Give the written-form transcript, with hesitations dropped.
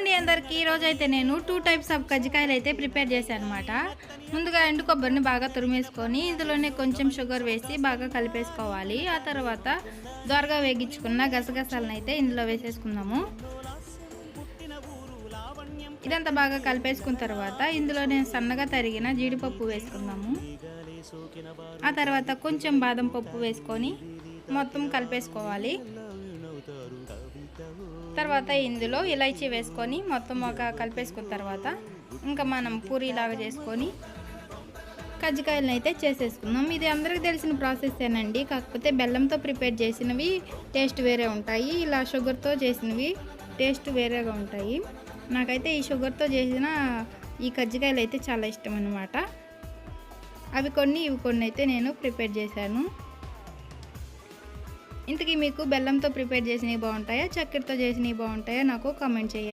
అండి అందరికీ. ఈరోజైతే నేను 2 టైప్స్ ఆఫ్ కజ్జికాయలు అయితే ప్రిపేర్ చేశాను అనమాట. ముందుగా ఎండు కొబ్బరిని బాగా తురిమేసుకొని ఇందులోనే కొంచెం షుగర్ వేసి బాగా కలిపేసుకోవాలి. ఆ తర్వాత దోరగా వేగించుకున్న గసగసాలను అయితే ఇందులో వేసేసుకుందాము. ఇదంతా బాగా కలిపేసుకున్న తర్వాత ఇందులోనే సన్నగా తరిగిన జీడిపప్పు వేసుకుందాము. ఆ తర్వాత కొంచెం బాదం పప్పు వేసుకొని మొత్తం కలిపేసుకోవాలి. తర్వాత ఇందులో ఇలైచీ వేసుకొని మొత్తం ఒక కలిపేసుకున్న తర్వాత ఇంకా మనం పూరీలాగా చేసుకొని కజ్జికాయలను అయితే చేసేసుకుందాం. ఇది అందరికీ తెలిసిన ప్రాసెసేనండి. కాకపోతే బెల్లంతో ప్రిపేర్ చేసినవి టేస్ట్ వేరే ఉంటాయి, ఇలా షుగర్తో చేసినవి టేస్ట్ వేరేగా ఉంటాయి. నాకైతే ఈ షుగర్తో చేసిన ఈ కజ్జికాయలు అయితే చాలా ఇష్టం అన్నమాట. అవి కొన్ని ఇవి కొన్ని అయితే నేను ప్రిపేర్ చేశాను. ఇంతకీ మీకు బెల్లంతో ప్రిపేర్ చేసినవి బాగుంటాయా, చక్కెరతో చేసినవి బాగుంటాయా నాకు కామెంట్ చేయండి.